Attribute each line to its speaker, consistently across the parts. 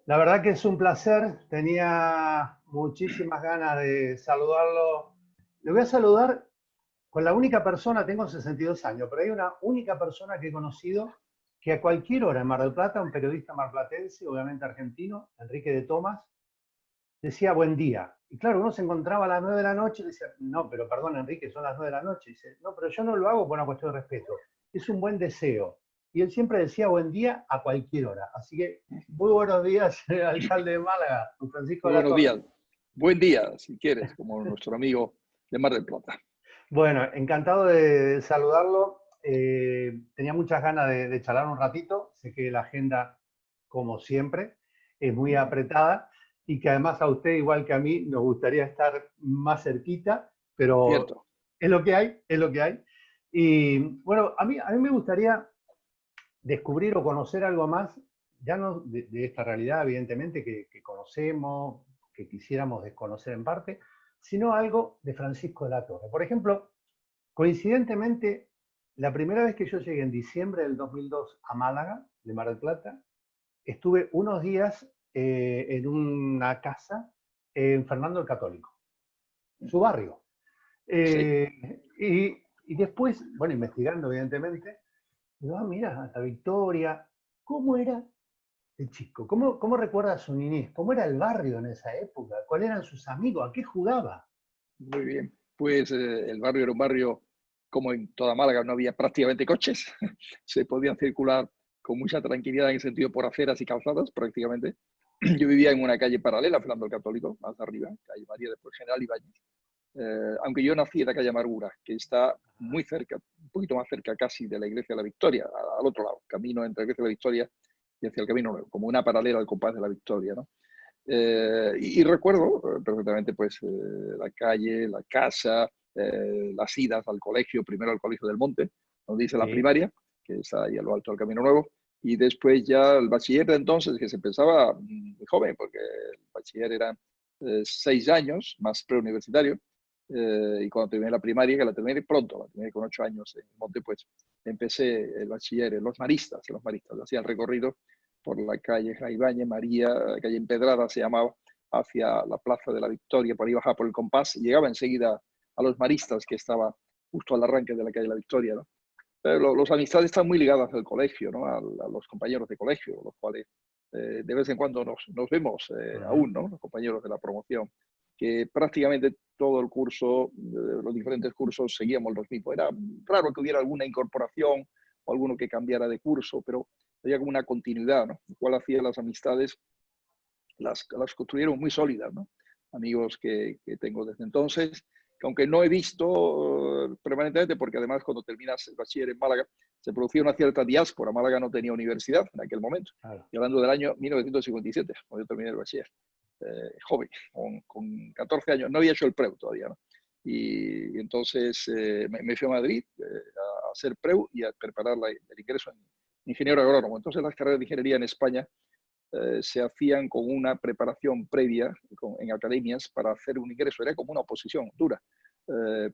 Speaker 1: La verdad que es un placer, tenía muchísimas ganas de saludarlo. Le voy a saludar con la única persona, tengo 62 años, pero hay una única persona que he conocido que a cualquier hora en Mar del Plata, un periodista marplatense, obviamente argentino, Enrique de Tomás, decía buen día. Y claro, uno se encontraba a las 9 de la noche y decía, no, pero perdón, Enrique, son las 9 de la noche. Y dice, no, pero yo no lo hago por una cuestión de respeto. Es un buen deseo. Y él siempre decía buen día a cualquier hora. Así que muy buenos días, alcalde de Málaga, don Francisco
Speaker 2: Muy
Speaker 1: de la
Speaker 2: buenos
Speaker 1: Torre.
Speaker 2: días. Buen día, si quieres, como nuestro amigo de Mar del Plata.
Speaker 1: Bueno, encantado de saludarlo. Tenía muchas ganas de charlar un ratito. Sé que la agenda, como siempre, es muy apretada y que además a usted, igual que a mí, nos gustaría estar más cerquita, pero
Speaker 2: Cierto.
Speaker 1: es lo que hay, es lo que hay. Y bueno, a mí me gustaría descubrir o conocer algo más, ya no de esta realidad, evidentemente, que conocemos, que quisiéramos desconocer en parte, sino algo de Francisco de la Torre. Por ejemplo, coincidentemente, la primera vez que yo llegué en diciembre del 2002 a Málaga, de Mar del Plata, estuve unos días en una casa en Fernando el Católico, su barrio.
Speaker 2: Sí.
Speaker 1: Y después, bueno, investigando evidentemente, digo, ah, mira, la Victoria, ¿cómo era el chico? ¿Cómo recuerda su niñez? ¿Cómo era el barrio en esa época? ¿Cuáles eran sus amigos? ¿A qué jugaba?
Speaker 2: Muy bien. Pues el barrio era un barrio, como en toda Málaga, no había prácticamente coches. Se podían circular con mucha tranquilidad en el sentido por aceras y calzadas, prácticamente. Yo vivía en una calle paralela a Fernando el Católico, más arriba, calle María, después General Ibáñez. Aunque yo nací en la calle Amargura, que está muy cerca, un poquito más cerca casi de la Iglesia de la Victoria, al otro lado, camino entre la Iglesia de la Victoria y hacia el Camino Nuevo, como una paralela al compás de la Victoria, ¿no? Y recuerdo perfectamente pues la calle, la casa, las idas al colegio, primero al Colegio del Monte, donde hice la
Speaker 1: Sí,
Speaker 2: primaria, que está ahí a lo alto del Camino Nuevo, y después ya el bachiller de entonces, que se pensaba muy joven, porque el bachiller eran 6 años, más preuniversitario, y cuando terminé la primaria, que la terminé pronto, la terminé con 8 años en Monte, pues empecé el bachiller en los maristas, hacía el recorrido por la calle Ibáñez, María, calle Empedrada se llamaba, hacia la Plaza de la Victoria, por ahí bajaba por el compás, y llegaba enseguida a los maristas, que estaba justo al arranque de la calle de la Victoria, ¿no? Pero los amistades están muy ligadas al colegio, ¿no? A los compañeros de colegio, los cuales de vez en cuando nos vemos aún, ¿no? Los compañeros de la promoción, que prácticamente todo el curso, los diferentes cursos, seguíamos los mismos. Era raro que hubiera alguna incorporación o alguno que cambiara de curso, pero había como una continuidad, ¿no? Lo cual hacía las amistades, las construyeron muy sólidas, ¿no? Amigos que tengo desde entonces, que aunque no he visto permanentemente, porque además cuando terminas el bachiller en Málaga, se producía una cierta diáspora. Málaga no tenía universidad en aquel momento.
Speaker 1: claro.
Speaker 2: Y hablando del año 1957, cuando yo terminé el bachiller, joven, con 14 años, no había hecho el PREU todavía, ¿no? Y entonces me fui a Madrid a hacer PREU y a preparar el ingreso en ingeniero agrónomo. Entonces las carreras de ingeniería en España se hacían con una preparación previa en academias para hacer un ingreso. Era como una oposición dura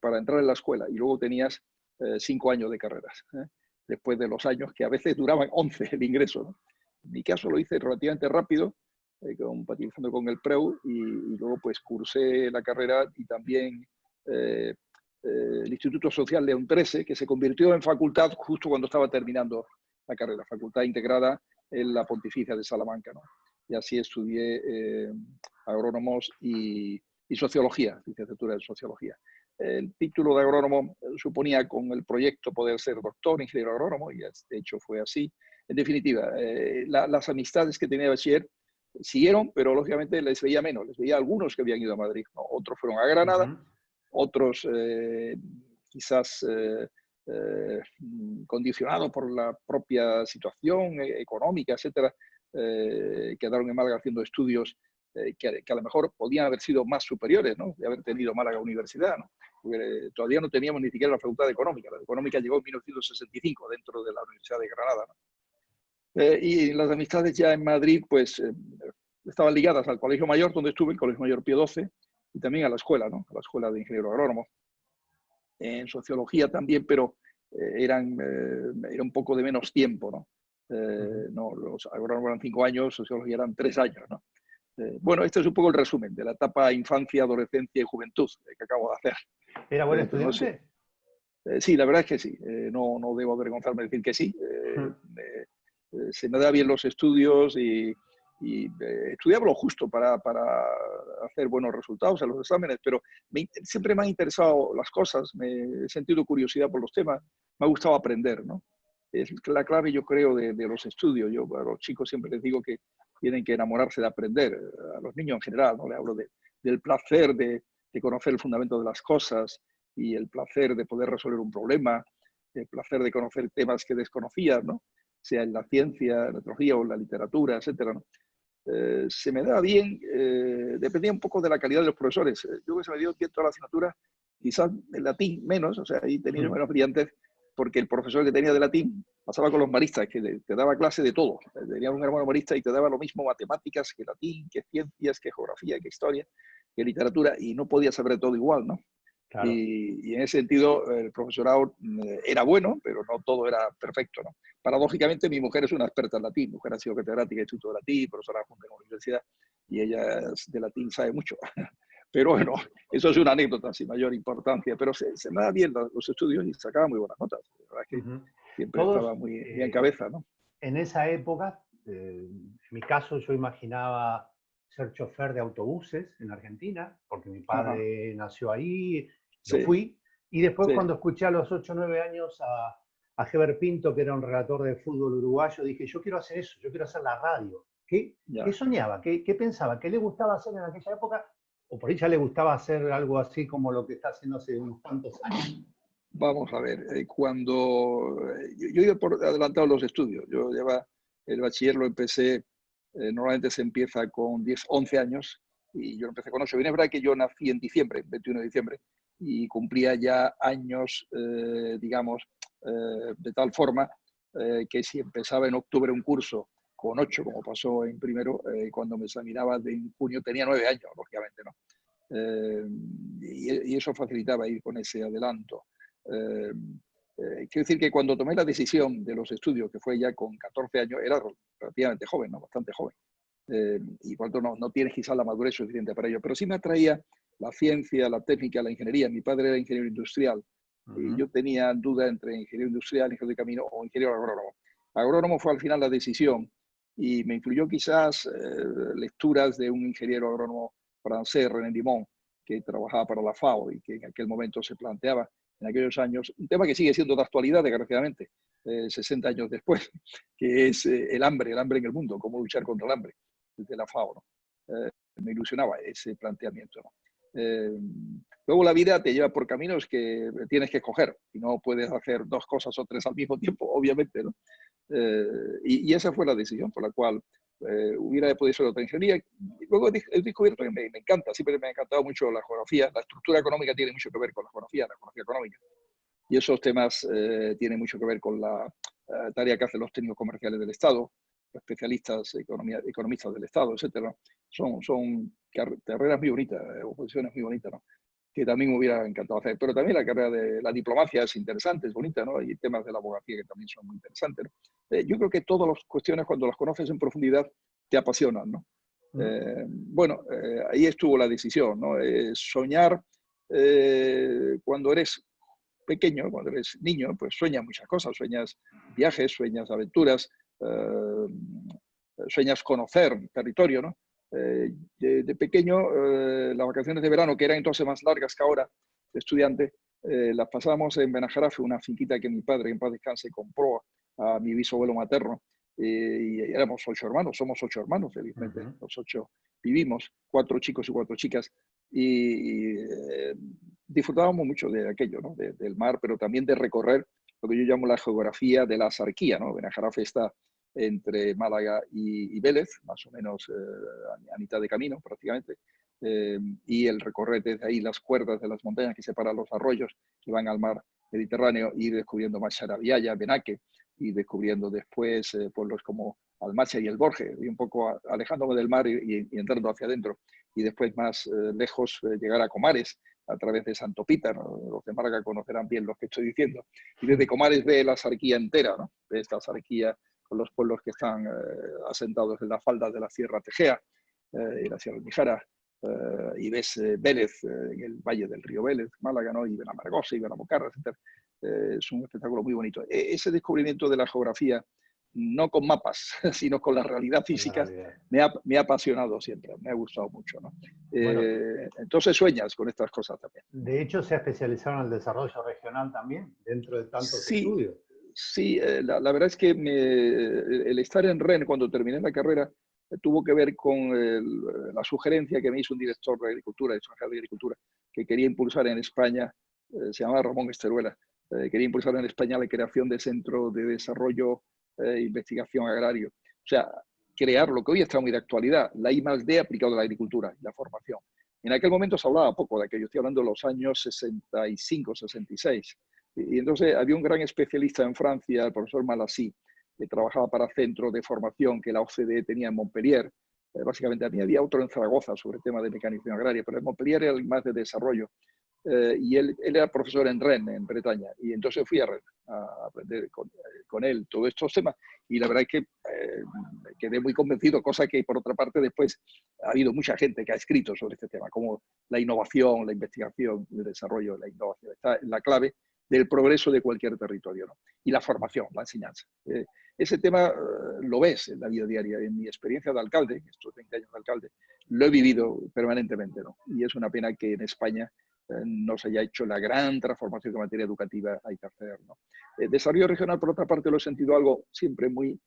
Speaker 2: para entrar en la escuela, y luego tenías 5 años de carreras, después de los años que a veces duraban 11 el ingreso, ¿no? En mi caso lo hice relativamente rápido, compatibilizando con el PREU, y luego pues cursé la carrera y también eh, el Instituto Social León XIII, que se convirtió en facultad justo cuando estaba terminando la carrera, facultad integrada en la Pontificia de Salamanca, ¿no? Y así estudié agrónomos y sociología, licenciatura en sociología. El título de agrónomo suponía con el proyecto poder ser doctor, ingeniero agrónomo, y de hecho fue así. En definitiva, las amistades que tenía de bachiller siguieron, pero lógicamente les veía menos. Les veía algunos que habían ido a Madrid, ¿no? Otros fueron a Granada, otros quizás condicionados por la propia situación económica, etcétera, quedaron en Málaga haciendo estudios que a lo mejor podían haber sido más superiores, ¿no? De haber tenido Málaga Universidad, ¿no? Porque todavía no teníamos ni siquiera la facultad de económica. La económica llegó en 1965 dentro de la Universidad de Granada, ¿no? Y las amistades ya en Madrid, pues estaban ligadas al Colegio Mayor, donde estuve, el Colegio Mayor Pío XII, y también a la escuela, ¿no? A la escuela de ingeniero agrónomo. En sociología también, pero era un poco de menos tiempo, ¿no? No, los agrónomos eran 5 años, sociología eran 3 años, ¿no? Bueno, este es un poco el resumen de la etapa infancia, adolescencia y juventud que acabo de hacer.
Speaker 1: ¿Era buen
Speaker 2: Pero no sé.
Speaker 1: estudiante?
Speaker 2: Sí, la verdad es que sí. No debo avergonzarme de decir que sí. Se me da bien los estudios y estudiaba lo justo para hacer buenos resultados en los exámenes, pero siempre me han interesado las cosas, me he sentido curiosidad por los temas, me ha gustado aprender, ¿no? Es la clave, yo creo, de los estudios. Yo a los chicos siempre les digo que tienen que enamorarse de aprender, a los niños en general, ¿no? Le hablo del placer de conocer el fundamento de las cosas y el placer de poder resolver un problema, el placer de conocer temas que desconocías, ¿no? Sea en la ciencia, en la etnología o en la literatura, etcétera, ¿no? Se me da bien, dependía un poco de la calidad de los profesores. Yo que se me dio bien toda la asignatura, quizás el latín menos, o sea, ahí tenía menos brillantez, porque el profesor que tenía de latín pasaba con los maristas, que te daba clase de todo. Tenía un hermano marista y te daba lo mismo matemáticas que latín, que ciencias, que geografía, que historia, que literatura, y no podía saber todo igual, ¿no?
Speaker 1: Claro.
Speaker 2: Y en ese sentido el profesorado era bueno, pero no todo era perfecto, ¿no? Paradójicamente mi mujer es una experta en latín, mi mujer ha sido catedrática de Instituto de Latín, profesora junta en la universidad, y ella de latín sabe mucho. Pero bueno, eso es una anécdota sin mayor importancia, pero se me da bien los estudios y sacaba muy buenas notas. La verdad es que siempre
Speaker 1: Todos,
Speaker 2: estaba muy en cabeza, ¿no?
Speaker 1: en esa época, en mi caso yo imaginaba ser chofer de autobuses en Argentina, porque mi
Speaker 2: Ajá.
Speaker 1: padre nació ahí, lo
Speaker 2: Sí,
Speaker 1: fui, y después
Speaker 2: sí,
Speaker 1: cuando escuché a los 8 o 9 años a Heber Pinto, que era un relator de fútbol uruguayo, dije, yo quiero hacer eso, yo quiero hacer la radio. ¿Qué
Speaker 2: ya.
Speaker 1: soñaba? ¿Qué pensaba? ¿Qué le gustaba hacer en aquella época? O por ahí ya le gustaba hacer algo así como lo que está haciendo hace unos cuantos años.
Speaker 2: Vamos a ver, yo iba por adelantado los estudios, yo llevaba el bachiller, lo empecé, normalmente se empieza con 10, 11 años, y yo empecé con 8. Bien, es verdad que yo nací en diciembre, 21 de diciembre, y cumplía ya años, digamos, de tal forma que si empezaba en octubre un curso con 8, como pasó en primero, cuando me examinaba en junio tenía 9 años, lógicamente, ¿no? Y eso facilitaba ir con ese adelanto. Eh, Quiero decir que cuando tomé la decisión de los estudios, que fue ya con 14 años, era relativamente joven, ¿no? Bastante joven. Y por lo tanto no tienes quizás la madurez suficiente para ello. Pero sí me atraía la ciencia, la técnica, la ingeniería. Mi padre era ingeniero industrial y yo tenía duda entre ingeniero industrial, ingeniero de camino o ingeniero agrónomo. Agrónomo fue al final la decisión y me influyó quizás lecturas de un ingeniero agrónomo francés, René Dimon, que trabajaba para la FAO y que en aquel momento se planteaba en aquellos años, un tema que sigue siendo de actualidad, desgraciadamente, 60 años después, que es el hambre en el mundo, cómo luchar contra el hambre, desde la FAO, ¿no? Me ilusionaba ese planteamiento, ¿no? Luego la vida te lleva por caminos que tienes que escoger y no puedes hacer 2 cosas o 3 al mismo tiempo, obviamente, ¿no? Y esa fue la decisión por la cual hubiera podido ser otra ingeniería. Luego he descubierto que me encanta, siempre me ha encantado mucho la geografía. La estructura económica tiene mucho que ver con la geografía económica. Y esos temas tienen mucho que ver con la tarea que hacen los técnicos comerciales del Estado, especialistas, economistas del Estado, etcétera. Son carreras muy bonitas, oposiciones muy bonitas, ¿no? Que también me hubiera encantado hacer. Pero también la carrera de la diplomacia es interesante, es bonita, ¿no? Y temas de la abogacía que también son muy interesantes, ¿no? Yo creo que todas las cuestiones, cuando las conoces en profundidad, te apasionan, ¿no? Bueno, ahí estuvo la decisión, ¿no? Soñar cuando eres pequeño, cuando eres niño, pues sueñas muchas cosas, sueñas viajes, sueñas aventuras, sueñas conocer territorio, ¿no? De pequeño, las vacaciones de verano, que eran entonces más largas que ahora, de estudiante, las pasábamos en Benajarafe, una finquita que mi padre, en paz descanse, compró a mi bisabuelo materno, y éramos 8 hermanos, somos 8 hermanos, felizmente, los 8 vivimos, 4 chicos y 4 chicas, y disfrutábamos mucho de aquello, ¿no? Del mar, pero también de recorrer lo que yo llamo la geografía de la Sarquía, ¿no? Benajarafe está entre Málaga y Vélez, más o menos a mitad de camino prácticamente, y el recorrer desde ahí las cuerdas de las montañas que separan los arroyos que van al mar Mediterráneo, ir descubriendo Macharabiaya, Benaque, y descubriendo después pueblos como Almacia y el Borge, y un poco alejándome del mar y entrando hacia adentro, y después más lejos llegar a Comares, a través de Santo Pítar, ¿no? Los de Málaga conocerán bien lo que estoy diciendo, y desde Comares ve la Sarquía entera, ¿no? Ve esta Sarquía con los pueblos que están asentados en las faldas de la Sierra Tegea y la Sierra Níjera, y ves Vélez en el valle del río Vélez, Málaga, ¿no? Y Benamargosa y Benamocarra, etc. Es un espectáculo muy bonito. Ese descubrimiento de la geografía, no con mapas, sino con la realidad física, me ha apasionado siempre, me ha gustado mucho, ¿no?
Speaker 1: Bueno,
Speaker 2: Entonces sueñas con estas cosas también.
Speaker 1: de hecho, se ha especializado en el desarrollo regional también, dentro de tantos
Speaker 2: Sí,
Speaker 1: estudios.
Speaker 2: sí, la verdad es que el estar en Rennes cuando terminé la carrera tuvo que ver con la sugerencia que me hizo un director de Agricultura, extranjero de Agricultura, que quería impulsar en España, se llamaba Ramón Esteruela, quería impulsar en España la creación de centros de desarrollo e investigación agrario. O sea, crear lo que hoy está muy de actualidad, la I+D aplicado a la agricultura y la formación. En aquel momento se hablaba poco de aquello, estoy hablando de los años 65, 66. Y entonces había un gran especialista en Francia, el profesor Malassi, que trabajaba para centros de formación que la OCDE tenía en Montpellier. Básicamente había otro en Zaragoza sobre el tema de mecanización agraria, pero en Montpellier era el más de desarrollo. Y él era profesor en Rennes, en Bretaña, y entonces fui a Rennes a aprender con él todos estos temas, y la verdad es que me quedé muy convencido, cosa que por otra parte después ha habido mucha gente que ha escrito sobre este tema, como la innovación, la investigación, el desarrollo, la innovación, está en la clave del progreso de cualquier territorio, ¿no? Y la formación, la enseñanza. Ese tema lo ves en la vida diaria, en mi experiencia de alcalde, estos 20 años de alcalde, lo he vivido permanentemente, ¿no? Y es una pena que en España no se haya hecho la gran transformación que en materia educativa hay que hacer, ¿no? Desarrollo regional, por otra parte, lo he sentido algo siempre muy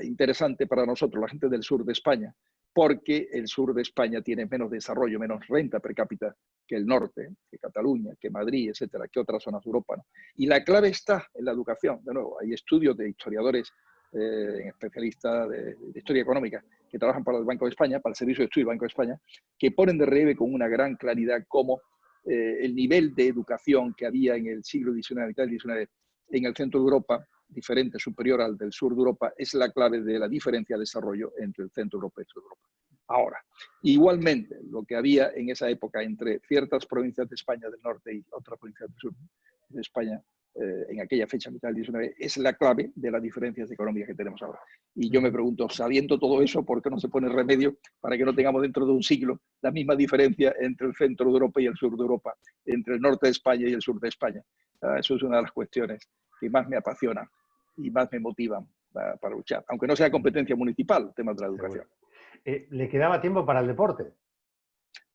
Speaker 2: interesante para nosotros, la gente del sur de España, porque el sur de España tiene menos desarrollo, menos renta per cápita que el norte, que Cataluña, que Madrid, etcétera, que otras zonas de Europa, ¿no? Y la clave está en la educación. De nuevo, hay estudios de historiadores, especialistas de historia económica, que trabajan para el Banco de España, para el Servicio de Estudio del Banco de España, que ponen de relieve con una gran claridad cómo el nivel de educación que había en el siglo XIX, mitad del XIX, en el centro de Europa, diferente, superior al del sur de Europa, es la clave de la diferencia de desarrollo entre el centro de Europa y el sur de Europa. Ahora, igualmente, lo que había en esa época entre ciertas provincias de España del norte y otras provincias del sur de España, en aquella fecha, mitad del 19, es la clave de las diferencias económicas que tenemos ahora. Y yo me pregunto, sabiendo todo eso, ¿por qué no se pone remedio para que no tengamos dentro de un siglo la misma diferencia entre el centro de Europa y el sur de Europa, entre el norte de España y el sur de España? Eso es una de las cuestiones que más me apasionan y más me motivan para luchar, aunque no sea competencia municipal, el tema de la educación.
Speaker 1: ¿Le quedaba tiempo para el deporte?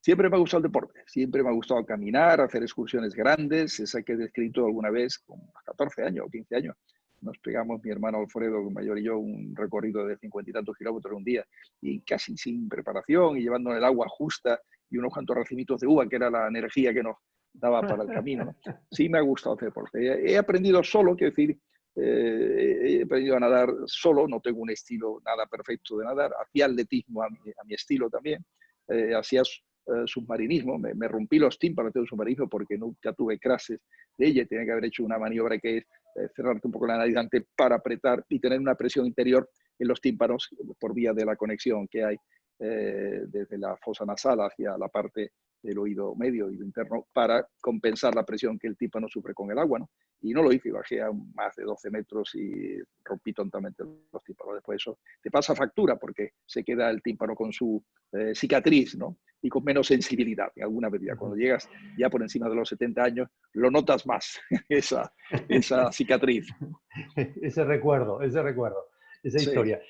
Speaker 2: Siempre me ha gustado el deporte, siempre me ha gustado caminar, hacer excursiones grandes, esa que he descrito alguna vez con 14 años o 15 años. Nos pegamos mi hermano Alfredo, mayor y yo, un recorrido de 50 y tantos kilómetros un día, y casi sin preparación, y llevando el agua justa y unos cuantos racimitos de uva, que era la energía que nos daba para el camino, ¿no? Sí me ha gustado hacer deporte. He aprendido solo, quiero decir, he aprendido a nadar solo, no tengo un estilo nada perfecto de nadar, hacía atletismo a mi estilo también, hacía submarinismo, me rompí los tímpanos de un submarinismo porque nunca tuve clases de ella, tenía que haber hecho una maniobra que es cerrarte un poco la nariz antes para apretar y tener una presión interior en los tímpanos por vía de la conexión que hay desde la fosa nasal hacia la parte del oído medio y interno para compensar la presión que el tímpano sufre con el agua, ¿no? Y no lo hice, bajé a más de 12 metros y rompí tontamente los tímpanos. Después eso te pasa factura porque se queda el tímpano con su cicatriz, ¿no? Y con menos sensibilidad en alguna medida. Cuando llegas ya por encima de los 70 años, lo notas más, esa cicatriz.
Speaker 1: Esa
Speaker 2: Sí.
Speaker 1: historia.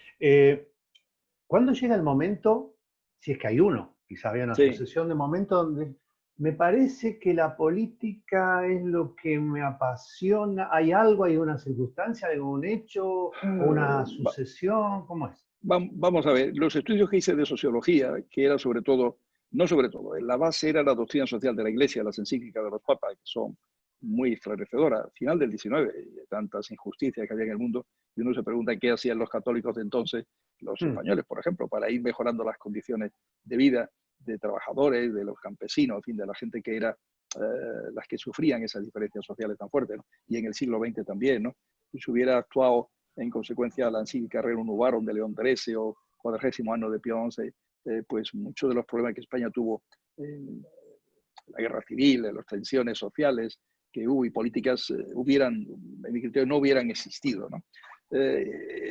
Speaker 1: ¿Cuándo llega el momento, si es que hay uno, quizá había una
Speaker 2: Sí.
Speaker 1: sucesión de momentos donde me parece que la política es lo que me apasiona? ¿Hay algo, hay una circunstancia, hay un hecho o una sucesión? ¿Cómo es?
Speaker 2: Vamos a ver, los estudios que hice de sociología, que era sobre todo, no sobre todo, la base era la doctrina social de la Iglesia, las encíclicas de los papas, que son muy esclarecedoras, final del 19, de tantas injusticias que había en el mundo, y uno se pregunta qué hacían los católicos de entonces, los españoles, por ejemplo, para ir mejorando las condiciones de vida de trabajadores, de los campesinos, en fin, de la gente que era las que sufrían esas diferencias sociales tan fuertes, ¿no? Y en el siglo XX también, ¿no? Si se hubiera actuado en consecuencia la encíclica Rerum Novarum de León XIII o 40º año de Pío XI, pues muchos de los problemas que España tuvo en la guerra civil, en las tensiones sociales que hubo y políticas en mi criterio no hubieran existido, ¿no?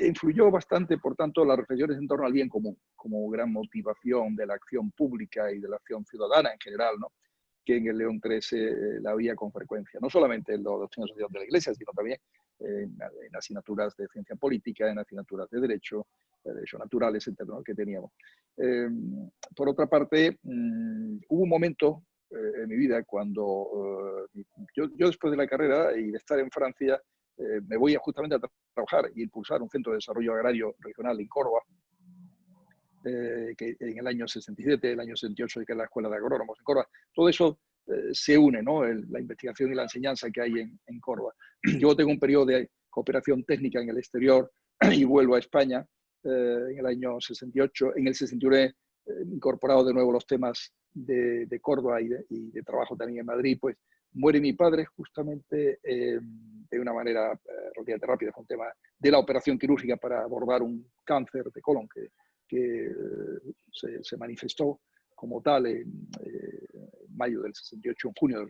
Speaker 2: influyó bastante, por tanto, las reflexiones en torno al bien común, como gran motivación de la acción pública y de la acción ciudadana en general, ¿no? Que en el León XIII la había con frecuencia, no solamente en la doctrina social de la Iglesia, sino también en asignaturas de ciencia política, en asignaturas de derecho naturales, etc., ¿no? que teníamos. Por otra parte, hubo un momento en mi vida cuando yo después de la carrera y de estar en Francia, me voy justamente a trabajar y impulsar un centro de desarrollo agrario regional en Córdoba, que en el año 67, el año 68, que es la Escuela de Agrónomos en Córdoba. Todo eso se une, ¿no? La investigación y la enseñanza que hay en Córdoba. Yo tengo un periodo de cooperación técnica en el exterior y vuelvo a España en el año 68. En el 69 incorporado de nuevo los temas de Córdoba y de trabajo también en Madrid, pues muere mi padre justamente de una manera relativamente rápida, fue un tema de la operación quirúrgica para abordar un cáncer de colon que se manifestó como tal en mayo del 68, en junio,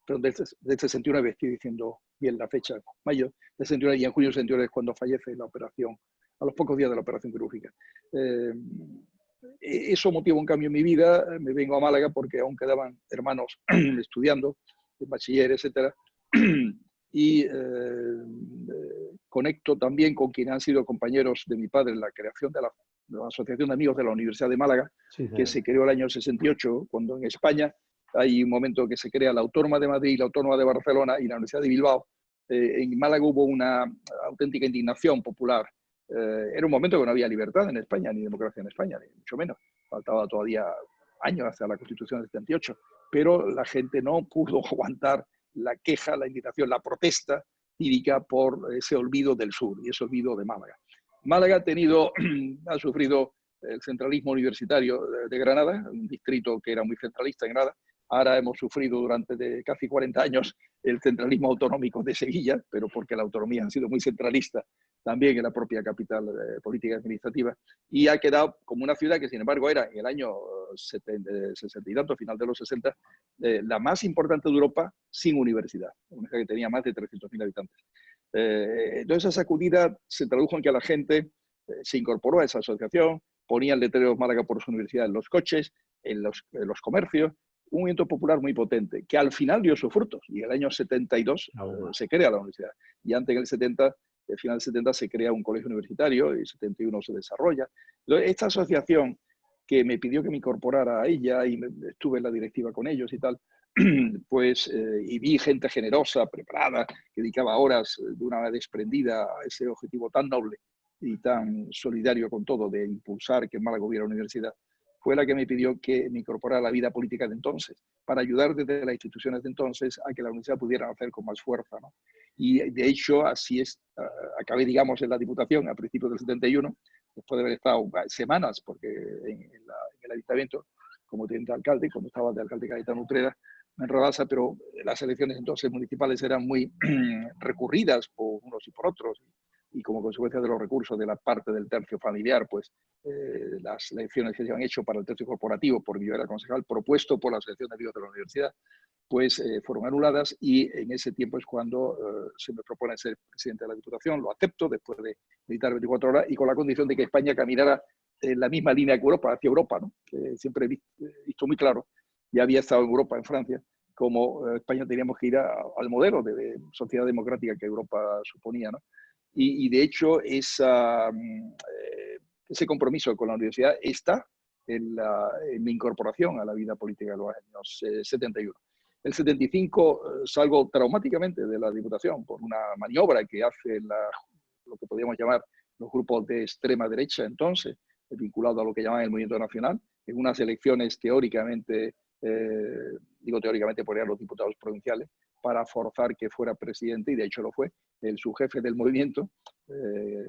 Speaker 2: perdón, del 69, estoy diciendo bien la fecha, mayo del 69, y en junio del 69 es cuando fallece la operación, a los pocos días de la operación quirúrgica. Eso motivó un cambio en mi vida. Me vengo a Málaga porque aún quedaban hermanos estudiando, en bachiller, etcétera, y conecto también con quienes han sido compañeros de mi padre en la creación de la Asociación de Amigos de la Universidad de Málaga, sí, que se creó el año 68, cuando en España hay un momento que se crea la Autónoma de Madrid, la Autónoma de Barcelona y la Universidad de Bilbao. En Málaga hubo una auténtica indignación popular. Era un momento que no había libertad en España, ni democracia en España, ni mucho menos. Faltaba todavía años hasta la Constitución del 78, pero la gente no pudo aguantar la queja, la indignación, la protesta cívica por ese olvido del sur y ese olvido de Málaga. Málaga ha sufrido el centralismo universitario de Granada, un distrito que era muy centralista en Granada. Ahora hemos sufrido durante casi 40 años el centralismo autonómico de Sevilla, pero porque la autonomía ha sido muy centralista también en la propia capital política y administrativa, y ha quedado como una ciudad que, sin embargo, era en el año 60 y tanto, final de los 60, la más importante de Europa sin universidad, una ciudad que tenía más de 300.000 habitantes. Entonces, esa sacudida se tradujo en que la gente se incorporó a esa asociación, ponían letreros Málaga por su universidad en los coches, en los comercios, un movimiento popular muy potente, que al final dio sus frutos, y en el año 72 se crea la universidad, y antes en el 70, al final del 70 se crea un colegio universitario, y el 71 se desarrolla. Entonces, esta asociación que me pidió que me incorporara a ella, y estuve en la directiva con ellos y tal, pues, y vi gente generosa, preparada, que dedicaba horas de una manera desprendida a ese objetivo tan noble y tan solidario con todo de impulsar que en Málaga hubiera universidad, fue la que me pidió que me incorporara a la vida política de entonces, para ayudar desde las instituciones de entonces a que la universidad pudiera hacer con más fuerza, ¿no? Y de hecho, así es, acabé, digamos, en la Diputación a principios del 71, después de haber estado semanas, porque en el ayuntamiento, como teniente alcalde, cuando estaba de alcalde Cayetano Utrera, en Rabasa, pero las elecciones entonces municipales eran muy recurridas por unos y por otros, y como consecuencia de los recursos de la parte del tercio familiar, pues las elecciones que se habían hecho para el tercio corporativo, porque yo era concejal propuesto por la Asociación de Amigos de la Universidad, pues fueron anuladas, y en ese tiempo es cuando se me propone ser presidente de la Diputación. Lo acepto después de meditar 24 horas y con la condición de que España caminara en la misma línea que Europa, hacia Europa, ¿no? Que siempre he visto muy claro, ya había estado en Europa, en Francia, como España teníamos que ir al modelo de sociedad democrática que Europa suponía, ¿no? Y de hecho ese compromiso con la universidad está en mi incorporación a la vida política de los años 71. El 75 salgo traumáticamente de la Diputación por una maniobra que hace lo que podríamos llamar los grupos de extrema derecha entonces, vinculado a lo que llaman el Movimiento Nacional, en unas elecciones teóricamente, digo teóricamente por los diputados provinciales, para forzar que fuera presidente, y de hecho lo fue, el subjefe del movimiento,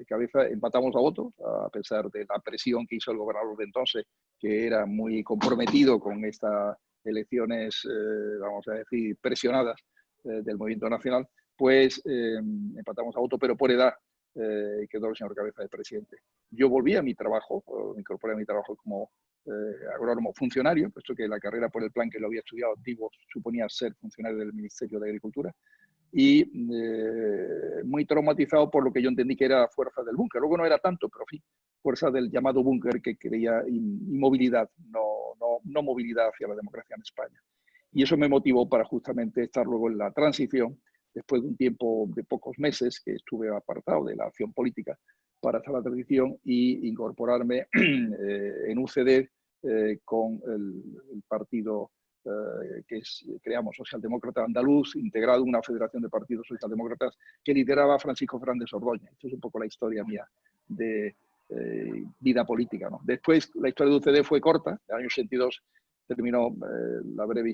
Speaker 2: Cabeza. Empatamos a votos, a pesar de la presión que hizo el gobernador de entonces, que era muy comprometido con estas elecciones, vamos a decir, presionadas del Movimiento Nacional, pues empatamos a voto, pero por edad quedó el señor Cabeza de presidente. Yo volví a mi trabajo, me incorporé a mi trabajo como agrónomo funcionario, puesto que la carrera por el plan que lo había estudiado antiguo suponía ser funcionario del Ministerio de Agricultura, y muy traumatizado por lo que yo entendí que era fuerza del búnker. Luego no era tanto, pero sí, fuerza del llamado búnker que creía inmovilidad, no movilidad hacia la democracia en España. Y eso me motivó para justamente estar luego en la transición, después de un tiempo de pocos meses que estuve apartado de la acción política para hacer la transición y incorporarme en UCD con el partido que creamos Socialdemócrata Andaluz, integrado en una federación de partidos socialdemócratas que lideraba Francisco Fernández Ordóñez. Esto es un poco la historia mía de vida política, ¿no? Después, la historia de UCD fue corta. En el año 82 terminó la breve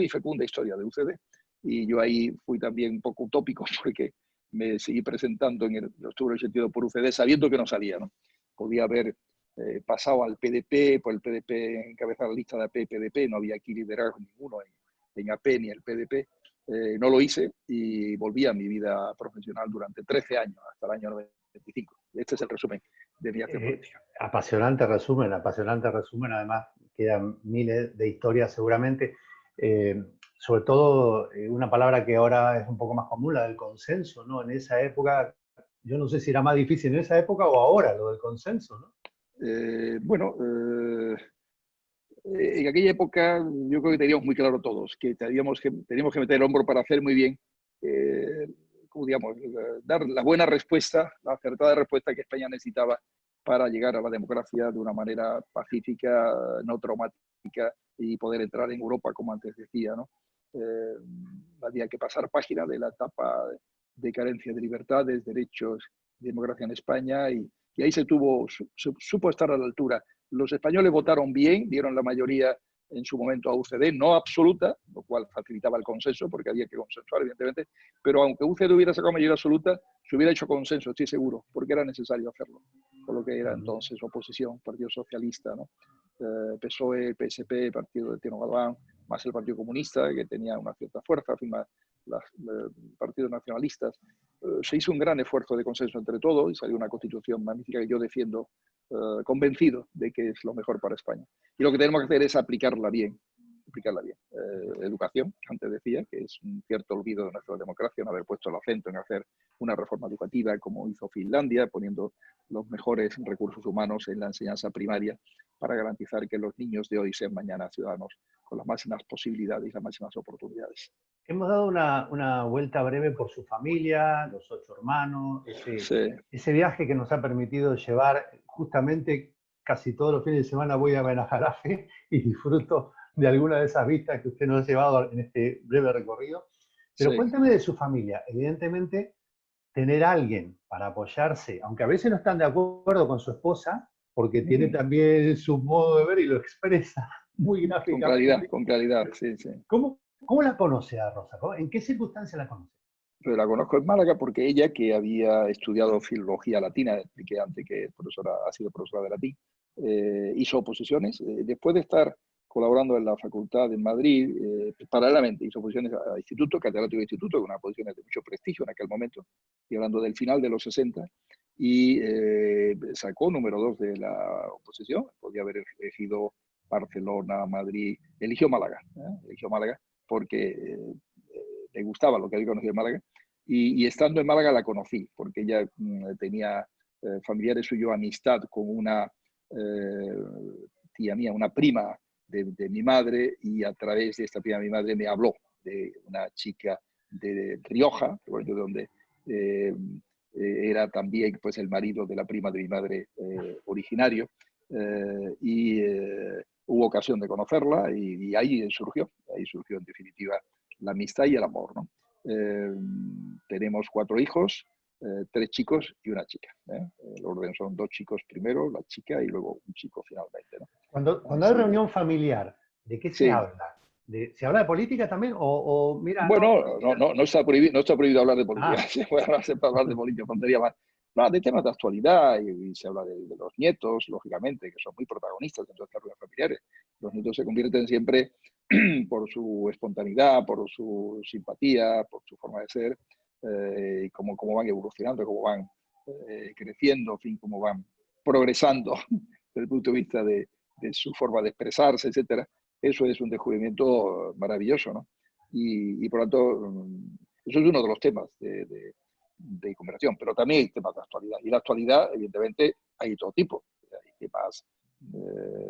Speaker 2: y fecunda historia de UCD. Y yo ahí fui también un poco utópico porque me seguí presentando en octubre del 82 por UCD sabiendo que no salía, ¿no? Podía haber pasado al PDP, por el PDP encabezar la lista de AP y PDP, no había aquí liderazgo ninguno en AP ni el PDP. No lo hice y volví a mi vida profesional durante 13 años, hasta el año 95. Este es el resumen de mi acción política.
Speaker 1: Apasionante resumen, además quedan miles de historias seguramente. Sobre todo una palabra que ahora es un poco más común, la del consenso, ¿no? En esa época, yo no sé si era más difícil en esa época o ahora, lo del consenso, ¿no?
Speaker 2: En aquella época yo creo que teníamos muy claro todos que teníamos que meter el hombro para hacer muy bien, como digamos, dar la buena respuesta, la acertada respuesta que España necesitaba para llegar a la democracia de una manera pacífica, no traumática y poder entrar en Europa, como antes decía, ¿no? Había que pasar página de la etapa de carencia de libertades, derechos, democracia en España y ahí supo estar a la altura. Los españoles votaron bien, dieron la mayoría en su momento a UCD, no absoluta, lo cual facilitaba el consenso, porque había que consensuar, evidentemente, pero aunque UCD hubiera sacado mayoría absoluta, se hubiera hecho consenso, estoy seguro, porque era necesario hacerlo, por lo que era entonces oposición, Partido Socialista, ¿no? PSOE, PSP, Partido de Tino Galván, más el Partido Comunista, que tenía una cierta fuerza, firma los partidos nacionalistas. Se hizo un gran esfuerzo de consenso entre todos y salió una constitución magnífica que yo defiendo, convencido de que es lo mejor para España. Y lo que tenemos que hacer es aplicarla bien. Educación, que antes decía, que es un cierto olvido de nuestra democracia, no haber puesto el acento en hacer una reforma educativa como hizo Finlandia, poniendo los mejores recursos humanos en la enseñanza primaria para garantizar que los niños de hoy sean mañana ciudadanos con las máximas posibilidades y las máximas oportunidades.
Speaker 1: Hemos dado una vuelta breve por su familia, los 8 hermanos, ese viaje que nos ha permitido llevar justamente casi todos los fines de semana voy a Benajarafe y disfruto de alguna de esas vistas que usted nos ha llevado en este breve recorrido. Pero cuéntame de su familia. Evidentemente, tener a alguien para apoyarse, aunque a veces no están de acuerdo con su esposa, porque tiene también su modo de ver y lo expresa muy gráficamente.
Speaker 2: Con claridad, sí.
Speaker 1: ¿Cómo la conoce a Rosa? ¿En qué circunstancia la conoce?
Speaker 2: Pero la conozco en Málaga porque ella, que había estudiado filología latina, expliqué antes que ha sido profesora de latín, hizo oposiciones. Después de estar colaborando en la facultad en Madrid, paralelamente hizo oposiciones a instituto, catedrático de instituto, con una posición de mucho prestigio en aquel momento, y hablando del final de los 60, y sacó número 2 de la oposición. Podía haber elegido Barcelona, Madrid, eligió Málaga porque le gustaba lo que había conocido en Málaga, y estando en Málaga la conocí, porque ella tenía familiares suyos, amistad con una tía mía, una prima de mi madre, y a través de esta prima de mi madre me habló de una chica de Rioja, de donde era también pues, el marido de la prima de mi madre originario, y hubo ocasión de conocerla y ahí surgió en definitiva la amistad y el amor, ¿no? Tenemos 4 hijos, 3 chicos y una chica. El orden son 2 chicos primero, la chica y luego un chico finalmente, ¿no?
Speaker 1: Cuando hay reunión familiar, ¿de qué se habla? ¿Se habla de política también? Mira,
Speaker 2: bueno, no está prohibido hablar de política. Se puede hablar de política, tontería más. No, de temas de actualidad y se habla de los nietos, lógicamente, que son muy protagonistas en todas las reuniones familiares. Los nietos se convierten siempre por su espontaneidad, por su simpatía, por su forma de ser, y cómo van evolucionando, cómo van creciendo, en fin, cómo van progresando desde el punto de vista de su forma de expresarse, etcétera. Eso es un descubrimiento maravilloso, ¿no? Y por lo tanto, Eso es uno de los temas de conversación, pero también hay temas de actualidad. Y la actualidad, evidentemente, hay de todo tipo. Hay temas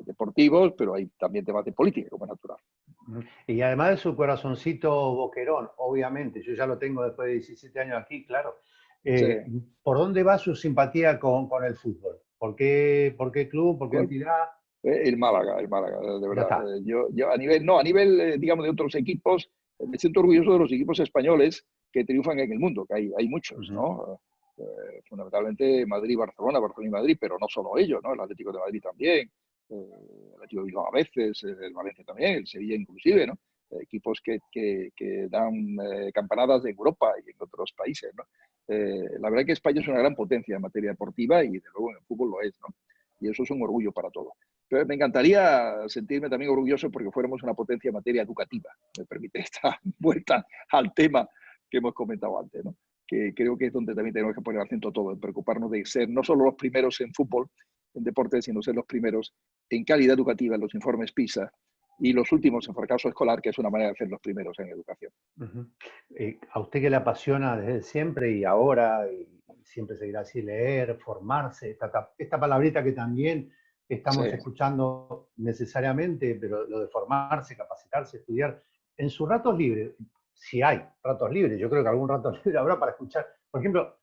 Speaker 2: deportivos, pero hay también temas de política, como es natural.
Speaker 1: Y además de su corazoncito boquerón, obviamente, yo ya lo tengo después de 17 años aquí, claro.
Speaker 2: Sí.
Speaker 1: ¿Por dónde va su simpatía con el fútbol? Por qué club? ¿Por qué entidad?
Speaker 2: El Málaga, de
Speaker 1: Ya
Speaker 2: verdad.
Speaker 1: está.
Speaker 2: Yo a nivel, digamos, de otros equipos, me siento orgulloso de los equipos españoles que triunfan en el mundo, que hay muchos, ¿no? Fundamentalmente Madrid, Barcelona y Madrid, pero no solo ellos, ¿no? El Atlético de Madrid también, el Atlético de Bilbao a veces, el Valencia también, el Sevilla inclusive, ¿no? Equipos que dan campanadas en Europa y en otros países, ¿no? La verdad es que España es una gran potencia en materia deportiva y, de luego, en el fútbol lo es, ¿no? Y eso es un orgullo para todos. Pero me encantaría sentirme también orgulloso porque fuéramos una potencia en materia educativa. Me permite esta vuelta al tema que hemos comentado antes, ¿no? Que creo que es donde también tenemos que poner acento todo, en preocuparnos de ser no solo los primeros en fútbol, en deporte, sino ser los primeros en calidad educativa, en los informes PISA, y los últimos en fracaso escolar, que es una manera de ser los primeros en educación.
Speaker 1: A usted que le apasiona desde siempre y ahora, y siempre seguirá así, leer, formarse, esta palabrita que también
Speaker 2: Sí.
Speaker 1: estamos escuchando necesariamente, pero lo de formarse, capacitarse, estudiar, en sus ratos libres, si hay ratos libres, yo creo que algún rato libre habrá para escuchar, por ejemplo,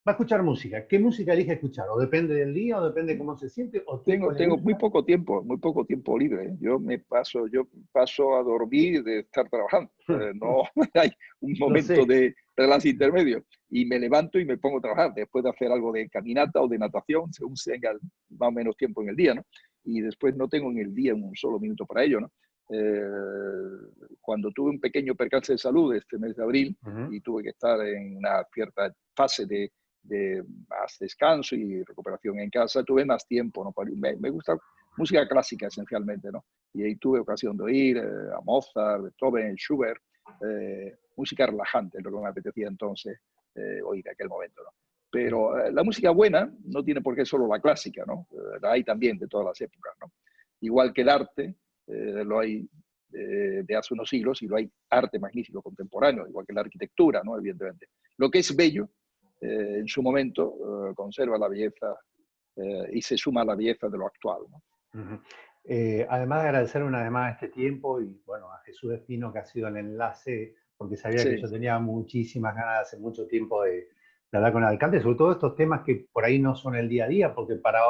Speaker 1: va a escuchar música. ¿Qué música elige escuchar? ¿O depende del día, o depende de cómo se siente, o qué le
Speaker 2: Tengo muy
Speaker 1: gusta?
Speaker 2: poco tiempo libre. ¿Eh? Yo paso a dormir de estar trabajando. No hay un
Speaker 1: Lo
Speaker 2: momento
Speaker 1: sé.
Speaker 2: de relax intermedio. Y me levanto y me pongo a trabajar después de hacer algo de caminata o de natación, según tenga más o menos tiempo en el día, ¿no? Y después no tengo en el día un solo minuto para ello, ¿no? Cuando tuve un pequeño percance de salud este mes de abril y tuve que estar en una cierta fase de más descanso y recuperación en casa, tuve más tiempo, ¿no? Me gusta música clásica esencialmente, ¿no? Y ahí tuve ocasión de oír a Mozart, Beethoven, Schubert, música relajante, lo que me apetecía entonces oír en aquel momento, ¿no? Pero la música buena no tiene por qué solo la clásica, ¿no? La hay también de todas las épocas, ¿no? Igual que el arte, lo hay de hace unos siglos y lo hay arte magnífico contemporáneo, igual que la arquitectura, ¿no? Evidentemente. Lo que es bello en su momento conserva la belleza y se suma a la belleza de lo actual, ¿no?
Speaker 1: Además de agradecer una vez más este tiempo y bueno, a Jesús Espino que ha sido el enlace, porque sabía que
Speaker 2: Sí.
Speaker 1: yo tenía muchísimas ganas hace mucho tiempo de hablar con el alcalde, sobre todo estos temas que por ahí no son el día a día, porque para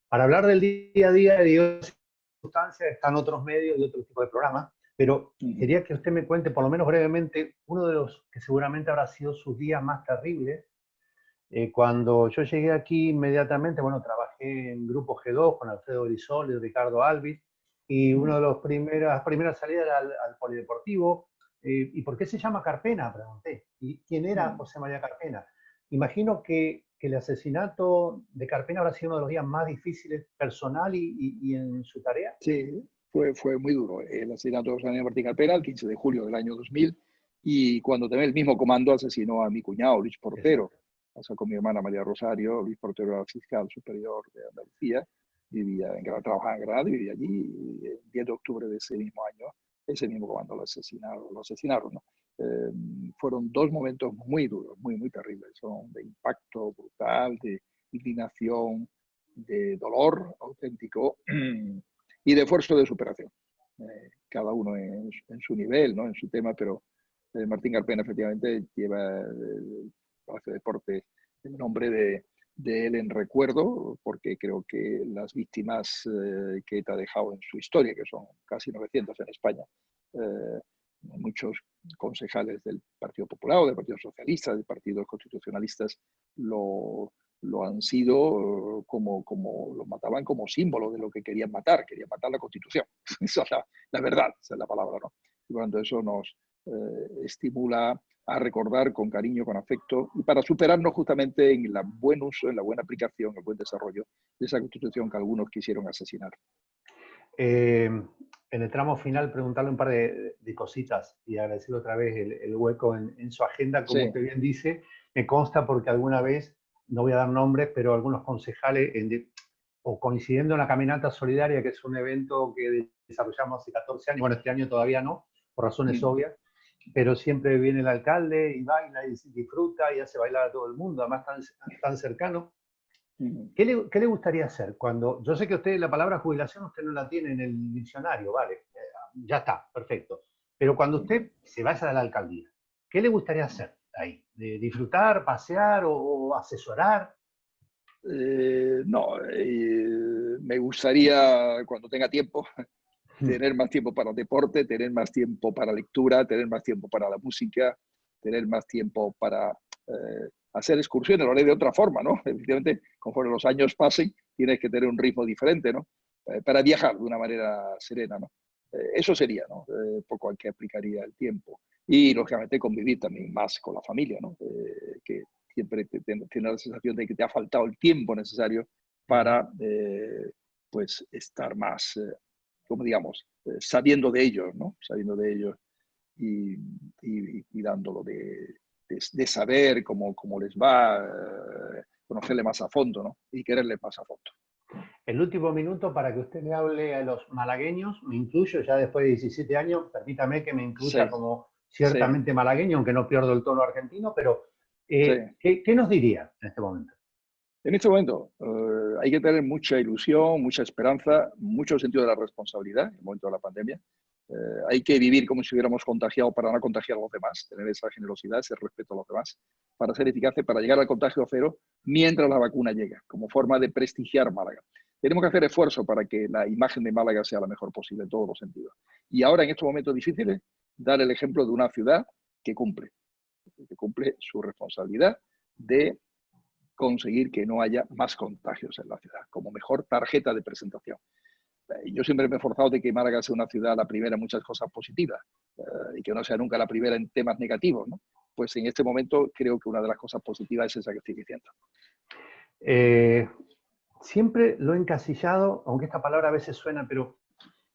Speaker 1: hablar del día a día de circunstancias están otros medios y otro tipo de programas, pero quería que usted me cuente, por lo menos brevemente, uno de los que seguramente habrá sido sus días más terribles. Cuando yo llegué aquí inmediatamente, bueno, trabajé en Grupo G2 con Alfredo Grisol y Ricardo Alvis, y una de las primeras salidas era al Polideportivo. ¿Y por qué se llama Carpena? Pregunté. ¿Y quién era José María Carpena? Imagino que el asesinato de Carpena habrá sido uno de los días más difíciles personal y en su tarea.
Speaker 2: Sí, fue muy duro el asesinato de José María Martín Carpena el 15 de julio del año 2000 y cuando también el mismo comando asesinó a mi cuñado Luis Portero, pasó con mi hermana María Rosario. Luis Portero era fiscal superior de Andalucía, trabajaba en Granada y vivía allí, y el 10 de octubre de ese mismo año, ese mismo comando lo asesinaron, ¿no? Fueron dos momentos muy duros, muy terribles, son de impacto brutal, de indignación, de dolor auténtico y de esfuerzo de superación. Cada uno en su nivel, ¿no? En su tema, pero Martín Carpena efectivamente lleva el Palacio de Deportes el nombre de él en recuerdo, porque creo que las víctimas que ETA ha dejado en su historia, que son casi 900 en España, muchos concejales del Partido Popular, del Partido Socialista, de partidos constitucionalistas, lo han sido como lo mataban como símbolo de lo que querían matar la Constitución. Esa es la verdad, esa es la palabra, ¿no? Y por lo tanto eso nos estimula a recordar con cariño, con afecto, y para superarnos justamente en el buen uso, en la buena aplicación, el buen desarrollo de esa Constitución que algunos quisieron asesinar.
Speaker 1: En el tramo final preguntarle un par de cositas y agradecerle otra vez el hueco en su agenda, como usted bien dice. Me consta porque alguna vez, no voy a dar nombres, pero algunos concejales, o coincidiendo en la Caminata Solidaria, que es un evento que desarrollamos hace 14 años, bueno, este año todavía no, por razones obvias, pero siempre viene el alcalde y baila y disfruta y hace bailar a todo el mundo, además tan cercano. ¿Qué le gustaría hacer? Cuando, yo sé que usted la palabra jubilación usted no la tiene en el diccionario, vale, ya está, perfecto. Pero cuando usted se vaya de la alcaldía, ¿qué le gustaría hacer ahí? ¿De disfrutar, pasear o asesorar?
Speaker 2: No, me gustaría, cuando tenga tiempo, tener más tiempo para deporte, tener más tiempo para lectura, tener más tiempo para la música, tener más tiempo para hacer excursiones. Lo haré de otra forma, ¿no? Evidentemente, conforme los años pasen, tienes que tener un ritmo diferente, ¿no? Para viajar de una manera serena, ¿no? Eso sería, ¿no? Poco al que aplicaría el tiempo. Y, lógicamente, convivir también más con la familia, ¿no? Que siempre tienes la sensación de que te ha faltado el tiempo necesario para, pues, estar más, como digamos, sabiendo de ellos, ¿no? Sabiendo de ellos y dándolo de saber cómo les va, conocerle más a fondo, ¿no? Y quererle más a fondo.
Speaker 1: El último minuto para que usted le hable a los malagueños, me incluyo ya después de 17 años, permítame que me incluya
Speaker 2: Sí,
Speaker 1: como
Speaker 2: sí,
Speaker 1: ciertamente malagueño, aunque no pierdo el tono argentino, pero
Speaker 2: sí.
Speaker 1: ¿qué nos diría en este momento?
Speaker 2: En este momento hay que tener mucha ilusión, mucha esperanza, mucho sentido de la responsabilidad en el momento de la pandemia. Hay que vivir como si hubiéramos contagiado para no contagiar a los demás, tener esa generosidad, ese respeto a los demás, para ser eficaces, para llegar al contagio cero mientras la vacuna llega, como forma de prestigiar Málaga. Tenemos que hacer esfuerzo para que la imagen de Málaga sea la mejor posible en todos los sentidos. Y ahora, en estos momentos difíciles, dar el ejemplo de una ciudad que cumple su responsabilidad de conseguir que no haya más contagios en la ciudad, como mejor tarjeta de presentación. Yo siempre me he esforzado de que Málaga sea una ciudad la primera en muchas cosas positivas y que no sea nunca la primera en temas negativos, ¿no? Pues en este momento creo que una de las cosas positivas es esa que estoy diciendo.
Speaker 1: Siempre lo he encasillado, aunque esta palabra a veces suena, pero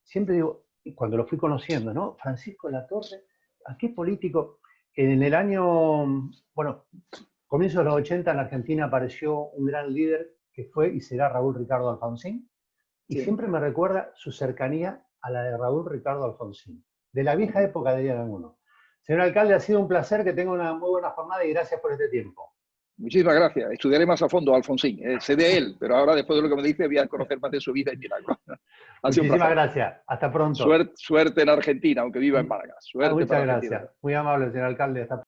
Speaker 1: siempre digo, cuando lo fui conociendo, ¿no? Francisco Latorre, ¿a qué político? En el año, bueno, comienzos de los 80 en Argentina apareció un gran líder que fue y será Raúl Ricardo Alfonsín, y
Speaker 2: Sí.
Speaker 1: siempre me recuerda su cercanía a la de Raúl Ricardo Alfonsín, de la vieja época, dirían algunos. Señor alcalde, ha sido un placer, que tenga una muy buena jornada y gracias por este tiempo.
Speaker 2: Muchísimas gracias. Estudiaré más a fondo a Alfonsín. Sé de él, pero ahora, después de lo que me dice, voy a conocer más de su vida y milagro. Ha sido un
Speaker 1: Muchísimas
Speaker 2: placer.
Speaker 1: gracias. Hasta pronto.
Speaker 2: Suerte en Argentina, aunque viva en Málaga. Suerte
Speaker 1: Muchas
Speaker 2: para Argentina.
Speaker 1: gracias. Muy amable, señor alcalde. Hasta